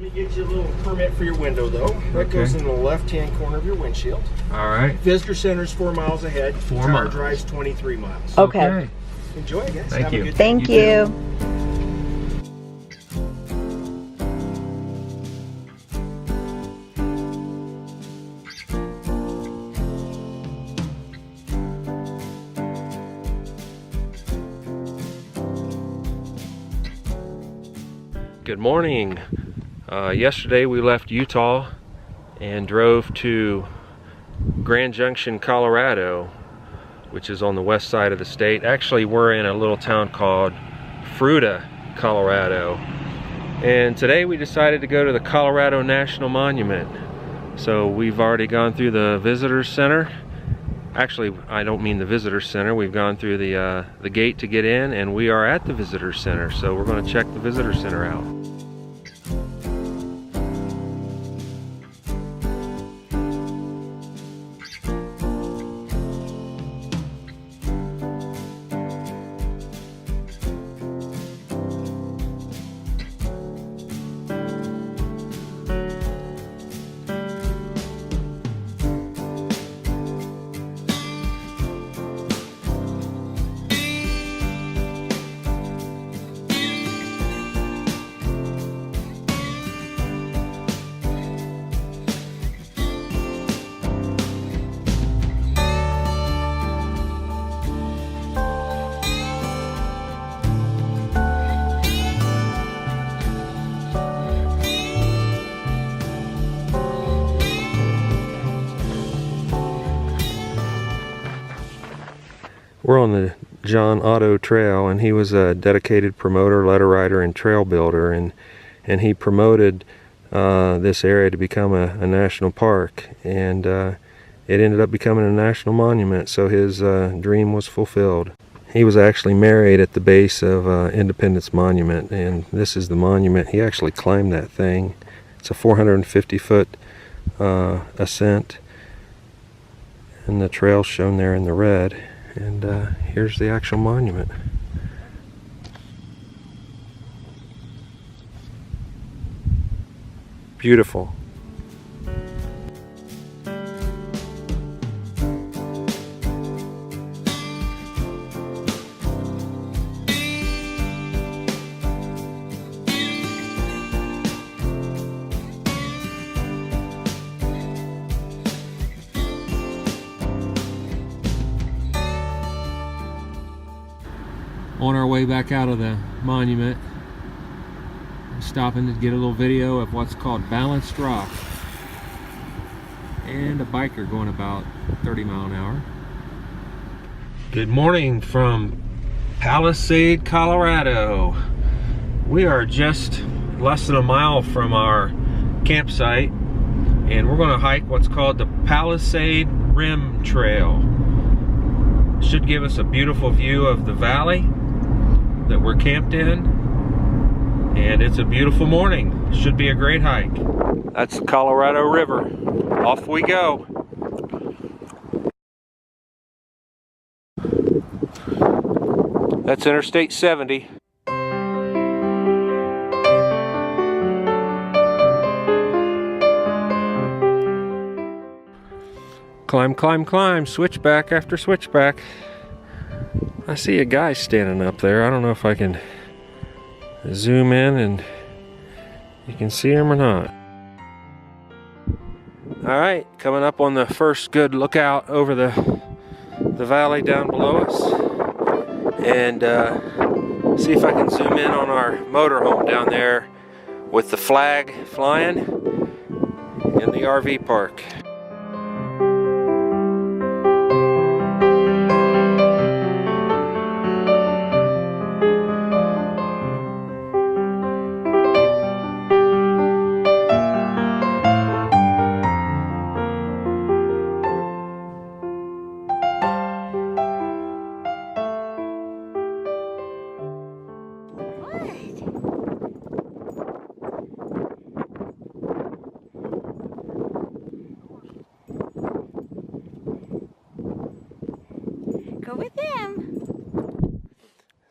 to get you a little permit for your window, though. That goes in the left-hand corner of your windshield. All right. Visitor Center's 4 miles ahead. 4 Car miles. drives 23 miles. Okay. Enjoy, guys. Thank Have a you. good day. Thank You you. Good morning. Yesterday we left Utah and drove to Grand Junction, Colorado, which is on the west side of the state. Actually, we're in a little town called Fruita, Colorado. And today we decided to go to the Colorado National Monument. So we've already gone through the visitor center. Actually, I don't mean the visitor center. We've gone through the gate to get in, and we are at the visitor center. So we're going to check the visitor center out. We're on the John Otto Trail, and he was a dedicated promoter, letter writer, and trail builder, and he promoted this area to become a national park, and it ended up becoming a national monument, so his dream was fulfilled. He was actually married at the base of Independence Monument, and this is the monument. He actually climbed that thing. It's a 450-foot ascent, and the trail's shown there in the red. And here's the actual monument. Beautiful. On our way back out of the monument, stopping to get a little video of what's called balanced rock, and a biker going about 30 miles an hour. Good morning from Palisade, Colorado. We are just less than a mile from our campsite, and we're going to hike what's called the Palisade Rim Trail. Should give us a beautiful view of the valley that we're camped in, and it's a beautiful morning. Should be a great hike. That's the Colorado River. Off we go. That's Interstate 70. Climb, climb, climb, switchback after switchback. I see a guy standing up there. I don't know if I can zoom in and you can see him or not. Alright, coming up on the first good lookout over the valley down below us. And see if I can zoom in on our motorhome down there with the flag flying in the RV park. Go with them.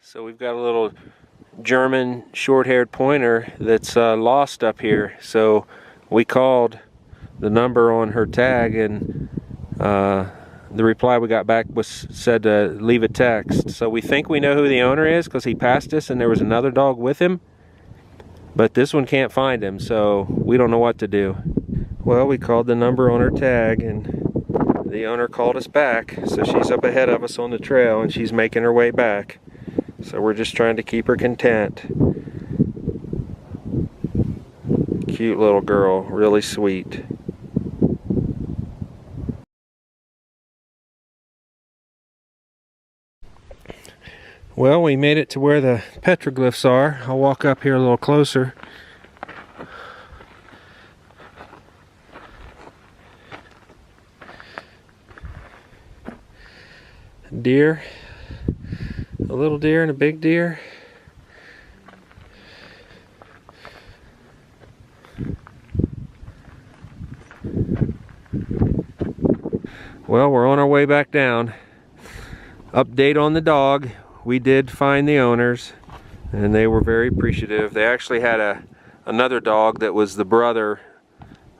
So we've got a little German short-haired pointer that's lost up here. So we called the number on her tag, and the reply we got back said to leave a text. So we think we know who the owner is because he passed us and there was another dog with him. But this one can't find him, so we don't know what to do. Well, we called the number on her tag and the owner called us back. So she's up ahead of us on the trail and she's making her way back. So we're just trying to keep her content. Cute little girl, really sweet. Well, we made it to where the petroglyphs are. I'll walk up here a little closer. Deer, a little deer and a big deer. Well, we're on our way back down. Update on the dog. We did find the owners and they were very appreciative. They actually had another dog that was the brother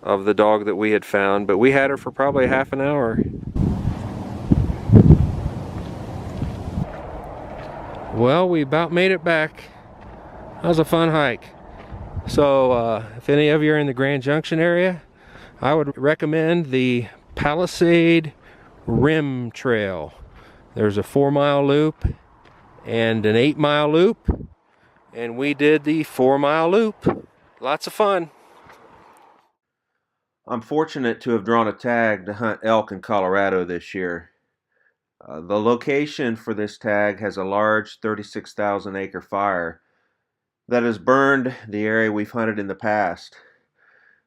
of the dog that we had found, but we had her for probably half an hour. Well, we about made it back. That was a fun hike. So if any of you are in the Grand Junction area, I would recommend the Palisade Rim Trail. There's a 4-mile loop and an 8-mile loop, and we did the 4-mile loop. Lots of fun. I'm fortunate to have drawn a tag to hunt elk in Colorado this year. The location for this tag has a large 36,000 acre fire that has burned the area we've hunted in the past.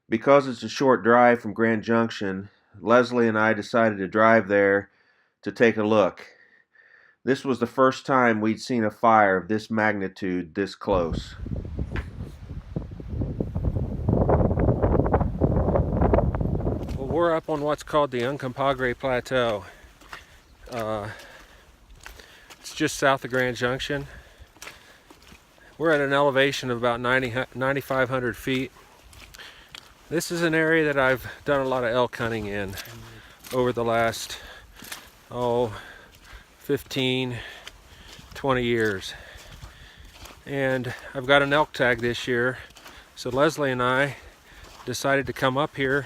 Because it's a short drive from Grand Junction, Leslie and I decided to drive there to take a look. This was the first time we'd seen a fire of this magnitude this close. Well, we're up on what's called the Uncompahgre Plateau. It's just south of Grand Junction. We're at an elevation of about 9,500 feet. This is an area that I've done a lot of elk hunting in over the last 15, 20 years. And I've got an elk tag this year. So Leslie and I decided to come up here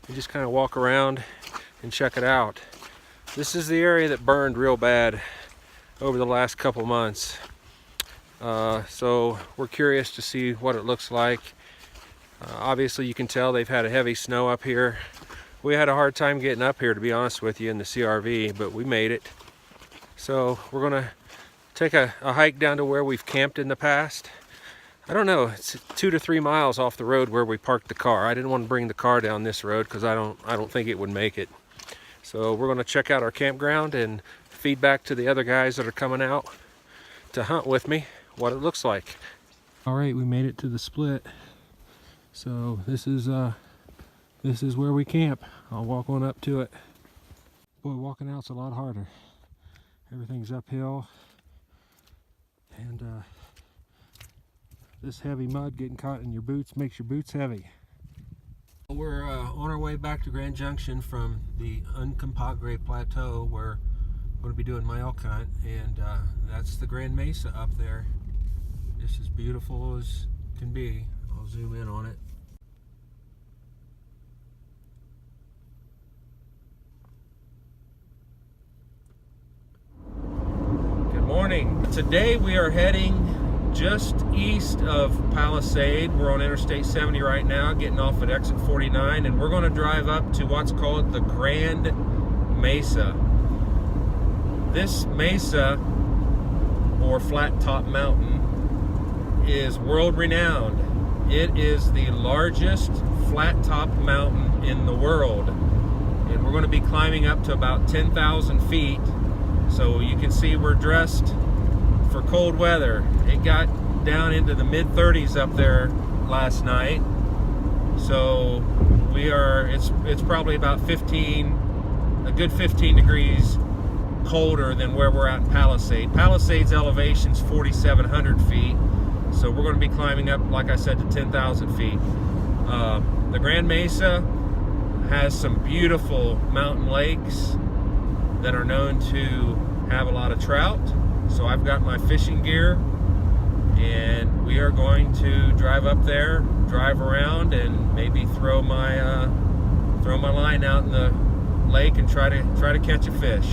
and just kind of walk around and check it out. This is the area that burned real bad over the last couple months. So we're curious to see what it looks like. Obviously you can tell they've had a heavy snow up here. We had a hard time getting up here, to be honest with you, in the CRV, but we made it. So we're gonna take a hike down to where we've camped in the past. I don't know, it's 2 to 3 miles off the road where we parked the car. I didn't want to bring the car down this road because I don't think it would make it. So we're gonna check out our campground and feed back to the other guys that are coming out to hunt with me what it looks like. All right, we made it to the split. So this is where we camp. I'll walk on up to it. Boy, walking out's a lot harder. Everything's uphill, and this heavy mud getting caught in your boots makes your boots heavy. We're on our way back to Grand Junction from the Uncompahgre Plateau, where I'm going to be doing my elk hunt, and that's the Grand Mesa up there. Just as beautiful as can be. I'll zoom in on it. Morning. Today we are heading just east of Palisade. We're on Interstate 70 right now, getting off at exit 49, and we're going to drive up to what's called the Grand Mesa. This mesa, or flat top mountain, is world renowned. It is the largest flat top mountain in the world, and we're going to be climbing up to about 10,000 feet. So you can see we're dressed for cold weather. It got down into the mid-30s up there last night. So it's probably about a good 15 degrees colder than where we're at in Palisade. Palisade's elevation's 4,700 feet. So we're going to be climbing up, like I said, to 10,000 feet. The Grand Mesa has some beautiful mountain lakes that are known to have a lot of trout. So I've got my fishing gear, and we are going to drive up there, drive around, and maybe throw my line out in the lake and try to catch a fish.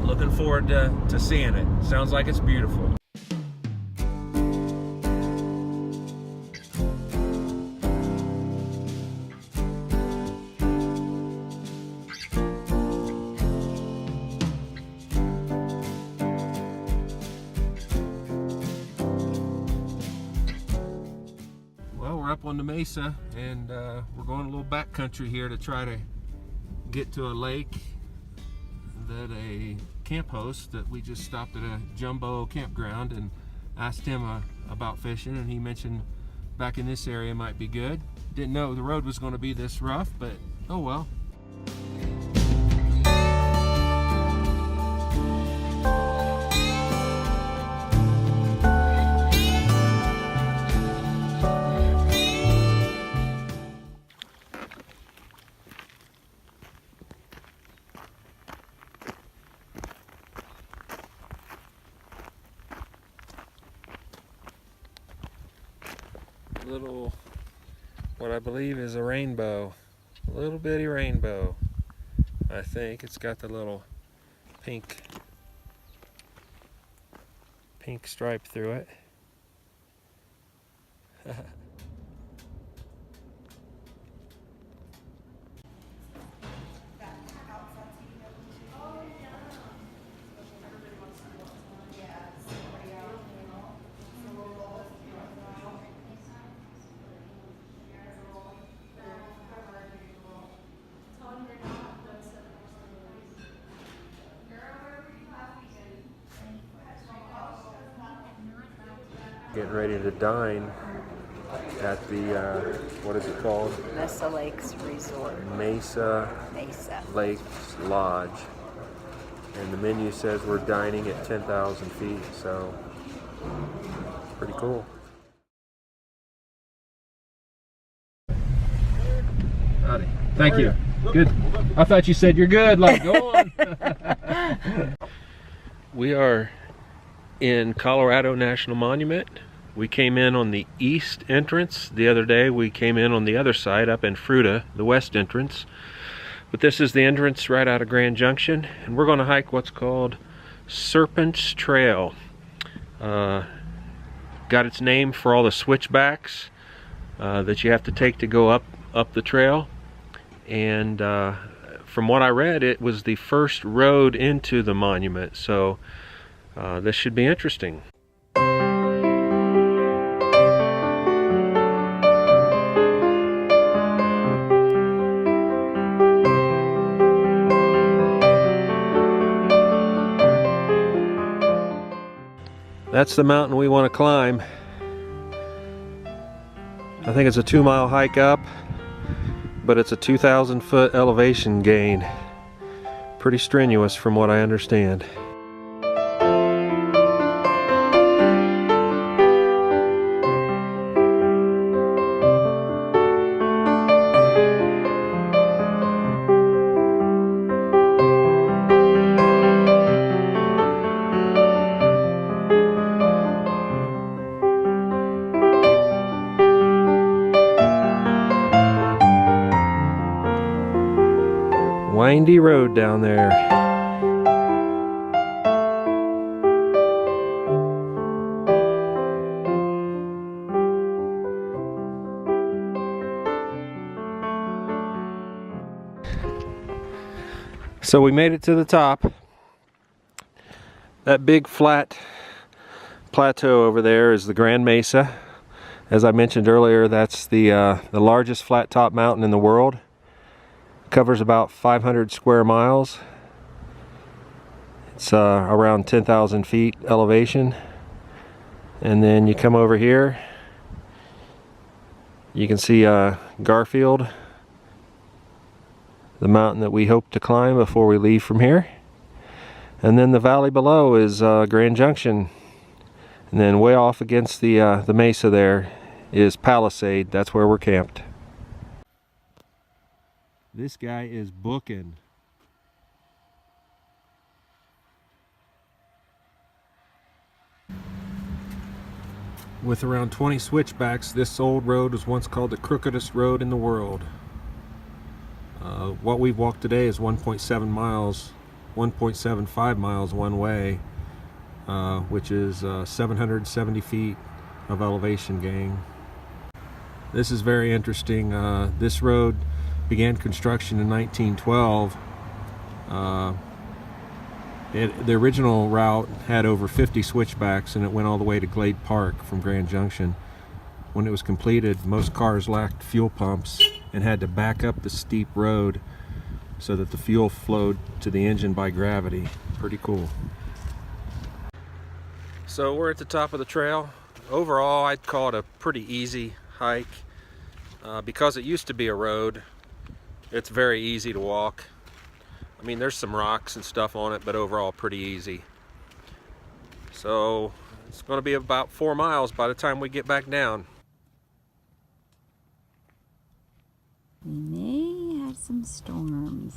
Looking forward to seeing it. Sounds like it's beautiful. Well, we're up on the mesa, and we're going a little backcountry here to try to get to a lake that a camp host that we just stopped at a jumbo campground and asked him about fishing, and he mentioned back in this area might be good. Didn't know the road was going to be this rough, but oh well. Little, what I believe is a rainbow, a little bitty rainbow. I think it's got the little pink stripe through it. Getting ready to dine at the, what is it called? Mesa Lakes Resort. Mesa Lakes Lodge. And the menu says we're dining at 10,000 feet, so pretty cool. Howdy. Thank you. Good. I thought you said you're good. Like, go on. We are in Colorado National Monument. We came in on the east entrance. The other day we came in on the other side up in Fruita, the west entrance. But this is the entrance right out of Grand Junction, and we're going to hike what's called Serpent's Trail. Got its name for all the switchbacks that you have to take to go up the trail. And from what I read, it was the first road into the monument, so this should be interesting. That's the mountain we want to climb. I think it's a 2-mile hike up, but it's a 2,000 foot elevation gain. Pretty strenuous from what I understand. Windy road down there. So we made it to the top. That big flat plateau over there is the Grand Mesa. As I mentioned earlier, that's the largest flat top mountain in the world. Covers about 500 square miles. It's around 10,000 feet elevation. And then you come over here, you can see Garfield, the mountain that we hope to climb before we leave from here. And then the valley below is Grand Junction. And then way off against the mesa there is Palisade. That's where we're camped. This guy is booking. With around 20 switchbacks, this old road was once called the crookedest road in the world. What we've walked today is 1.7 miles, 1.75 miles one way, which is 770 feet of elevation gain. This is very interesting. This road began construction in 1912. The original route had over 50 switchbacks, and it went all the way to Glade Park from Grand Junction. When it was completed, most cars lacked fuel pumps and had to back up the steep road so that the fuel flowed to the engine by gravity. Pretty cool. So we're at the top of the trail. Overall, I'd call it a pretty easy hike. Because it used to be a road, it's very easy to walk. I mean, there's some rocks and stuff on it, but overall pretty easy. So it's going to be about 4 miles by the time we get back down. We may have some storms.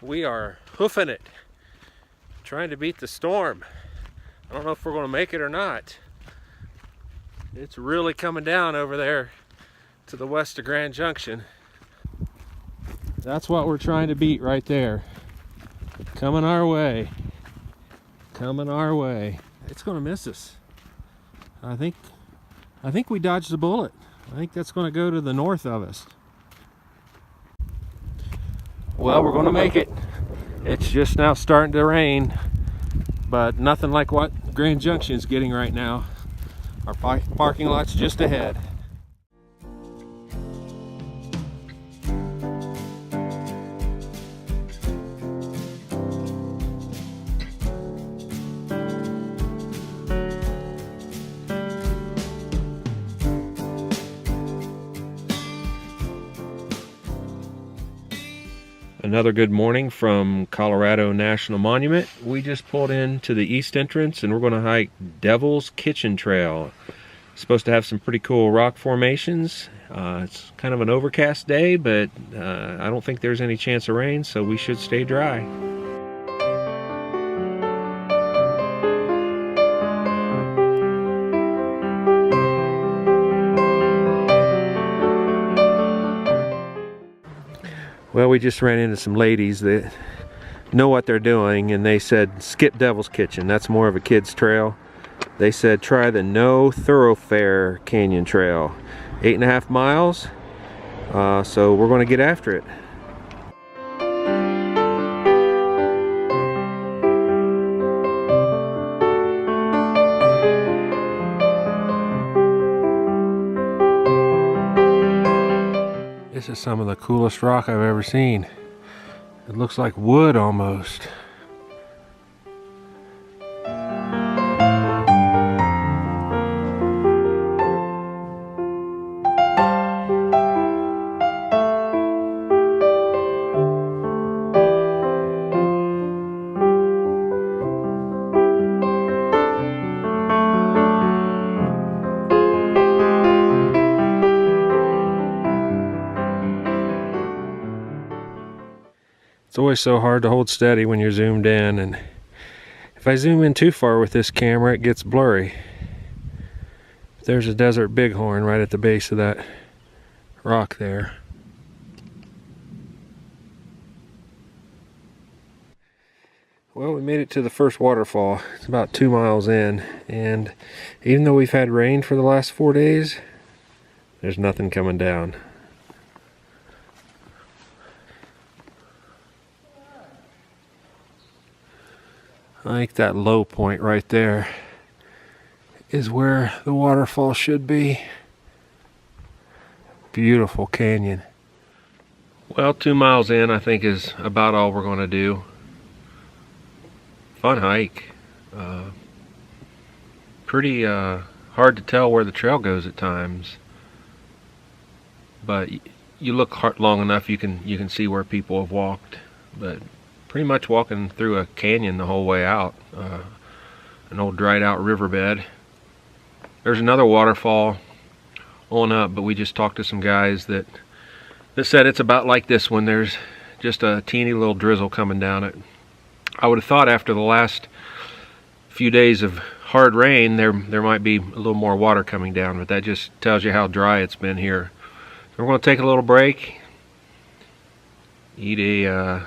We are hoofing it, trying to beat the storm. I don't know if we're going to make it or not. It's really coming down over there to the west of Grand Junction. That's what we're trying to beat right there. Coming our way. Coming our way. It's going to miss us. I think we dodged a bullet. I think that's going to go to the north of us. Well, we're going to make it. It's just now starting to rain, but nothing like what Grand Junction is getting right now. Our parking lot's just ahead. Another good morning from Colorado National Monument. We just pulled into the east entrance and we're going to hike Devil's Kitchen Trail. It's supposed to have some pretty cool rock formations. It's kind of an overcast day, but I don't think there's any chance of rain, so we should stay dry. Well, we just ran into some ladies that know what they're doing, and they said skip Devil's Kitchen. That's more of a kid's trail. They said try the No Thoroughfare Canyon Trail. 8.5 miles, so we're going to get after it. This is some of the coolest rock I've ever seen. It looks like wood almost. It's always so hard to hold steady when you're zoomed in, and if I zoom in too far with this camera, it gets blurry. There's a desert bighorn right at the base of that rock there. Well, we made it to the first waterfall. It's about 2 miles in, and even though we've had rain for the last 4 days, there's nothing coming down. I think that low point right there is where the waterfall should be. Beautiful canyon. Well, 2 miles in, I think, is about all we're going to do. Fun hike. Pretty hard to tell where the trail goes at times, but you look long enough, you can see where people have walked. But pretty much walking through a canyon the whole way out, an old dried out riverbed. There's another waterfall on up, but we just talked to some guys that said it's about like this one. There's just a teeny little drizzle coming down it. I would have thought after the last few days of hard rain there might be a little more water coming down, but that just tells you how dry it's been here. So we're going to take a little break, eat a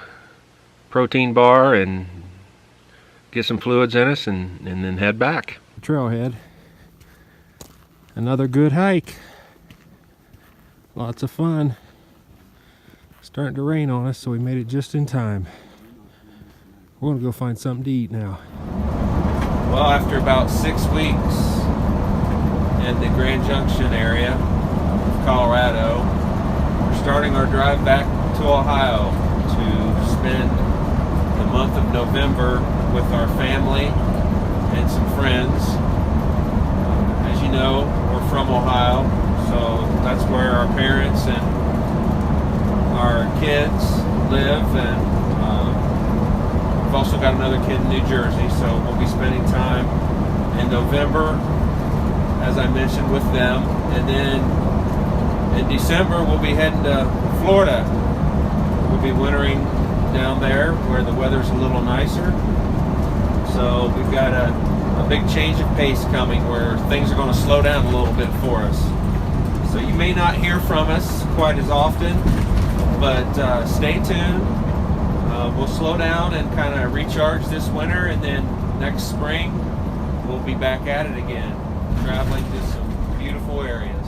protein bar and get some fluids in us, and then head back. Trailhead. Another good hike. Lots of fun. Starting to rain on us, so we made it just in time. We're gonna go find something to eat now. Well, after about 6 weeks in the Grand Junction area of Colorado, we're starting our drive back to Ohio to spend the month of November with our family and some friends. As you know, we're from Ohio, so that's where our parents and our kids live, and we've also got another kid in New Jersey, so we'll be spending time in November, as I mentioned, with them. And then in December we'll be heading to Florida. We'll be wintering down there where the weather's a little nicer. So we've got a big change of pace coming where things are going to slow down a little bit for us. So you may not hear from us quite as often, but stay tuned. We'll slow down and kind of recharge this winter, and then next spring we'll be back at it again, traveling to some beautiful areas.